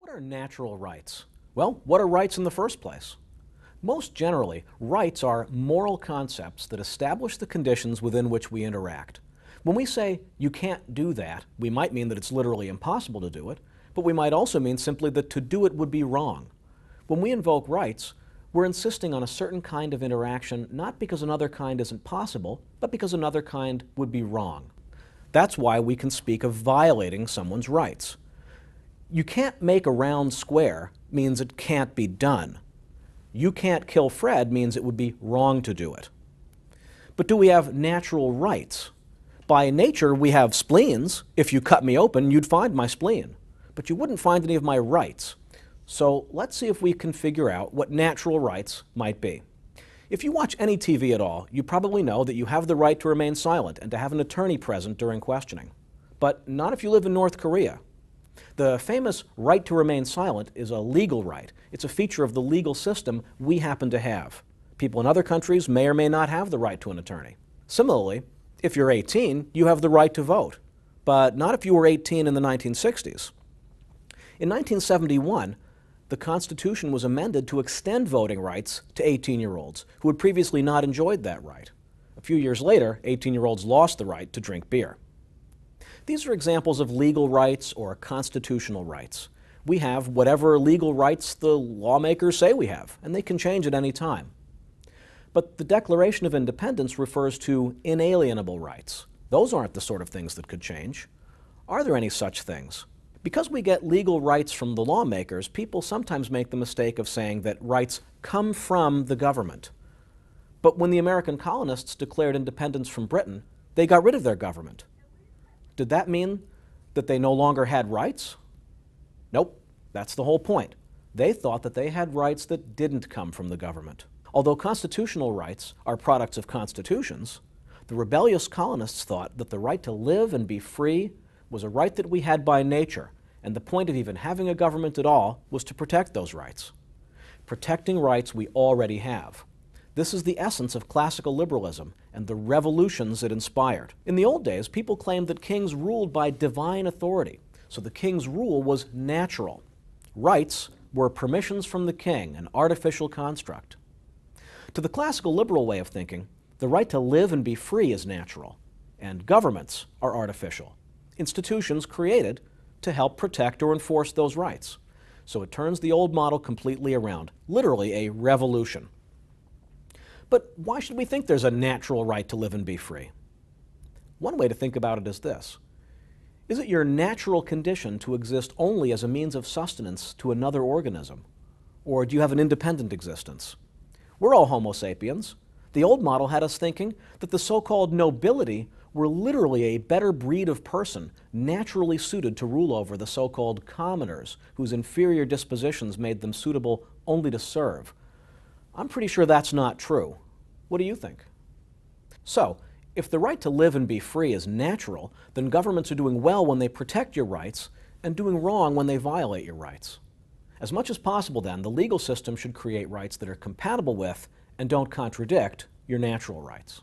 What are natural rights? Well, what are rights in the first place? Most generally, rights are moral concepts that establish the conditions within which we interact. When we say, you can't do that, we might mean that it's literally impossible to do it, but we might also mean simply that to do it would be wrong. When we invoke rights, we're insisting on a certain kind of interaction not because another kind isn't possible, but because another kind would be wrong. That's why we can speak of violating someone's rights. You can't make a round square means it can't be done. You can't kill Fred means it would be wrong to do it. But do we have natural rights? By nature, we have spleens. If you cut me open, you'd find my spleen. But you wouldn't find any of my rights. So let's see if we can figure out what natural rights might be. If you watch any TV at all, you probably know that you have the right to remain silent and to have an attorney present during questioning. But not if you live in North Korea. The famous right to remain silent is a legal right. It's a feature of the legal system we happen to have. People in other countries may or may not have the right to an attorney. Similarly, if you're 18, you have the right to vote, but not if you were 18 in the 1960s. In 1971, the Constitution was amended to extend voting rights to 18-year-olds who had previously not enjoyed that right. A few years later, 18-year-olds lost the right to drink beer. These are examples of legal rights or constitutional rights. We have whatever legal rights the lawmakers say we have, and they can change at any time. But the Declaration of Independence refers to inalienable rights. Those aren't the sort of things that could change. Are there any such things? Because we get legal rights from the lawmakers, people sometimes make the mistake of saying that rights come from the government. But when the American colonists declared independence from Britain, they got rid of their government. Did that mean that they no longer had rights? Nope, that's the whole point. They thought that they had rights that didn't come from the government. Although constitutional rights are products of constitutions, the rebellious colonists thought that the right to live and be free was a right that we had by nature, and the point of even having a government at all was to protect those rights. Protecting rights we already have. This is the essence of classical liberalism and the revolutions it inspired. In the old days, people claimed that kings ruled by divine authority, so the king's rule was natural. Rights were permissions from the king, an artificial construct. To the classical liberal way of thinking, the right to live and be free is natural, and governments are artificial, institutions created to help protect or enforce those rights. So it turns the old model completely around, literally a revolution. But why should we think there's a natural right to live and be free? One way to think about it is this. Is it your natural condition to exist only as a means of sustenance to another organism? Or do you have an independent existence? We're all Homo sapiens. The old model had us thinking that the so-called nobility were literally a better breed of person, naturally suited to rule over the so-called commoners, whose inferior dispositions made them suitable only to serve. I'm pretty sure that's not true. What do you think? So, if the right to live and be free is natural, then governments are doing well when they protect your rights and doing wrong when they violate your rights. As much as possible, then, the legal system should create rights that are compatible with and don't contradict your natural rights.